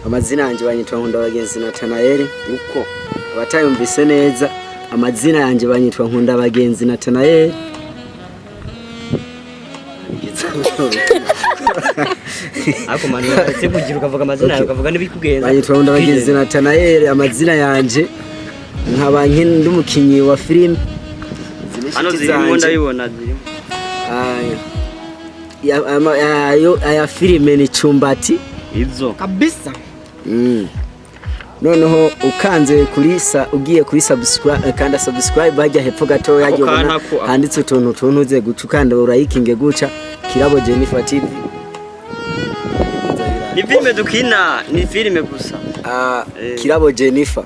amazina yanjye banyitwa Nkundabagenzi Nathanael. Uko abatayumvise neza, amazina yanjye banyitwa Nkundabagenzi Nathanael. Ako manu yaretse kugira ukavuga amazina yawe ukavuga n'ibikugenza. Banyitwa Nkundabagenzi Nathanael, amazina yanjye nkaba ndi umukinyi wa film. Hano zirimo ndabibona zirimo. Aya filime ni Chumbati izo kabisa. Noneho ukanze ugiye kuri subscribe kanda subscribe bajya hepfo gato yajyona handitse utuntu uze gucukanda urayikinge guca Kirabo Jennifer TV. Ni filime dukina, ni filime gusa. Kirabo Jennifer.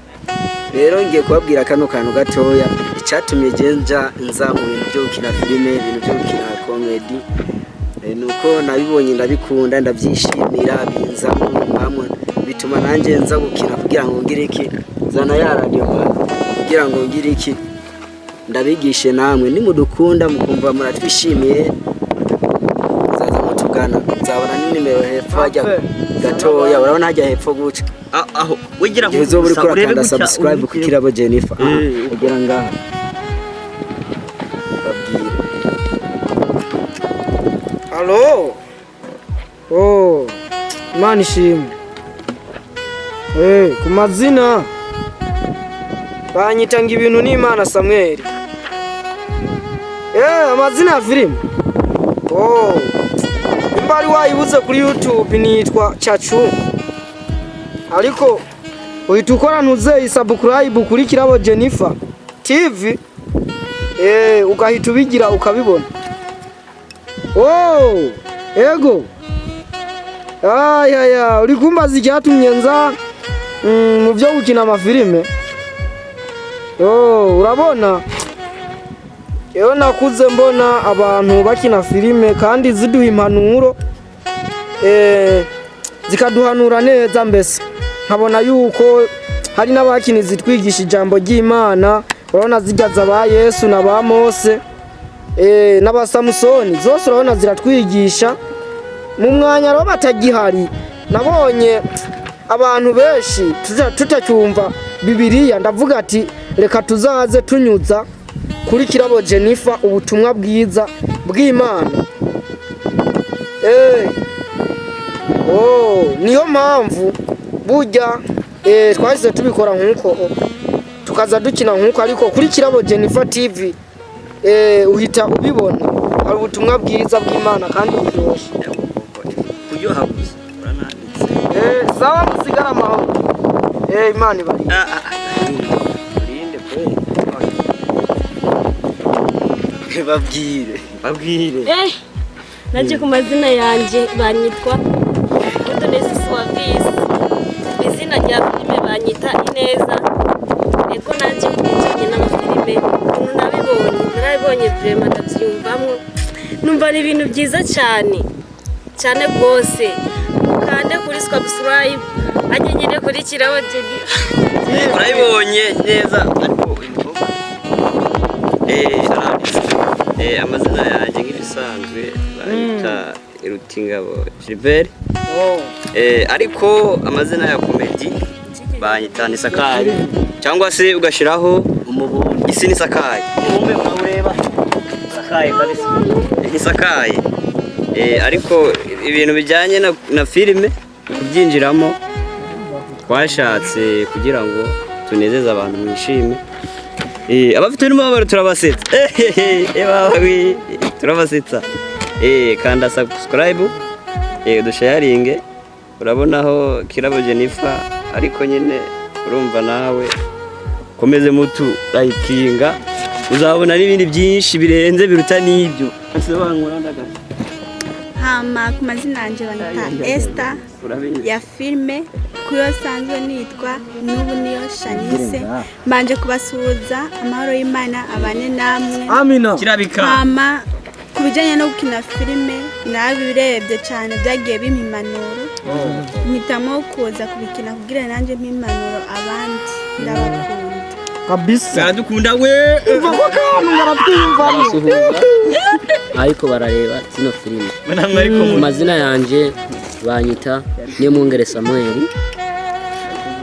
Rero ngiye kubabwira kano kantu gatoya icyatumye nza mu bintu byo gukina filime, ibintu byo gukina comedy. Nuko nabibonye ndabikunda ndabyishimira binzamo hamwe bituma nanjye nza gukina kugira ngo ngire iki zana ya radio kugira ngo ngire iki ndabigishe namwe nimudukunda mukumva muratwishimiye zaza mutugana nzabona nimero hepfo ajya gatoya urabona hajya hepfo guca aho wigira ngo urebe subscribe ku Kirabo Jennifer kugira ngaha Halo. Imana ishimwe. Ku mazina banyitanga ibintu n'Imana Samuel. Amazina ya filime. Imbari wayibuze kuri YouTube nitwa Chachu. Ariko uhita ukora ntuze subscribe kuri Kirabo Jennifer TV. Ugahita ubigira ukabibona. Ego. Uri kumbaza icyatumye nza mu byo gukina amafilime. Urabona? Nakuze mbona abantu bakina filime kandi ziduha impanuro. Zikaduhanura neza mbese. Nkabona yuko hari n'abakini zitwigisha ijambo ry'Imana. Urabona zijyaza ba Yesu na ba Mose. N'aba Samusoni zose urabona ziratwigisha mu mwanya ro batagihari. Nabonye abantu benshi tutacyumva Bibiliya, ndavuga ati reka tuzaze tunyuza kuri Kirabo Jennifer ubutumwa bwiza bw'Imana. Niyo mpamvu burya twahise tubikora nkuko tukaza dukina nkuko, ariko kuri Kirabo Jennifer TV uhita ubibona ari ubutumwa bwiza bw'Imana kandi buryoshye. Kuyo habuze urananditse. Sawa musigara amahoro. Imana ibari. Urinde babwire. Naje ku mazina yanjye banyitwa Goodness Suavisi. Izina rya filime banyita Ineza. Eko naje kubijanye n'amafilime narabibonye vraiment ndabyumvamo numva ari ibintu byiza cyane rwose. Kande kuri subscribe agenyere kuri Kirabo Jennifer. Urabibonye neza ariko amazina yanjye nk'ibisanzwe bita Irutingabo Gilbert. Ariko amazina ya comedy banyita Nisakaye cyangwa se ugashiraho umubundi isi Nisakaye. Umbe ureba Sakaye kabisa. Nisakaye. Ariko ibintu bijyanye na filime kubyinjiramo twashatse kugira ngo tunezeze abantu mwishime. Abafite n'umubabaro turabasetsa. Turabasetsa. Kanda subscribe, dusharinge. Urabonaho Kirabo Jennifer, ariko nyine urumva nawe komeze mutu likinga uzabona n'ibindi byinshi birenze biruta n'ibyo. Asobanura ndagaza. Hama ku mazina yanjye banyita Esther ya filime kuyo sanzwe nitwa Nubu niyo Shanice. Mbanje kubasuhuza amahoro y'Imana abane namwe. Amina. Kirabika. Hama kubijanye no gukina filime nabirebye cyane byagiye bimpimanuro. Mpitamo kuza kubikina kugira nanjye mpimpanuro abandi ndabakunda. Kabisa. Dukunda we. Umva ko kantu barabyumva. Ariko barareba zino filime. Namwe ariko mazina yanjye banyita Niyomwungere Samuel,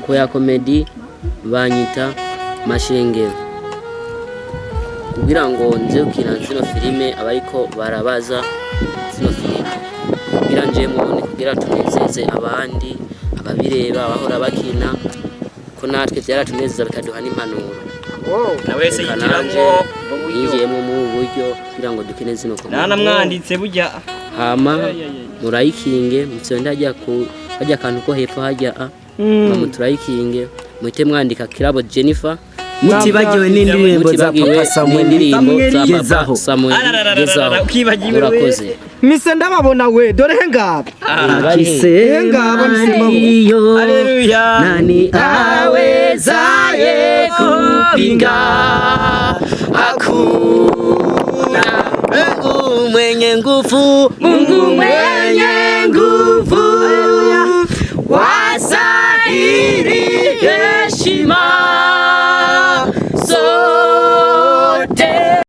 Koya Comedy banyita Mashengero. Kugira ngo nze gukina zino filime abariko barabaza zino filime, kugira nje mubone, kugira tunezeze abandi ababireba abahora bakina, ko natwe byaratunezeza bikaduha n'impanuro. nawe se yinjiyemo mu buryo kugira ngo dukine zino komedi. namwanditse burya Hama murayikinge mutsonda hajya kantu ko hepfo hajya muturayikinge muhite mwandika Kirabo Jennifer, mutibagiwe n'indirimbo za Papa Samuel Gezaho. Urakoze. mise ndababona we dore ngaba Kisemba ngaba Haleluya. nani awezaye kupinga, hakuna Mungu mwenye nguvu, Mungu mwenye nguvu, wasahiri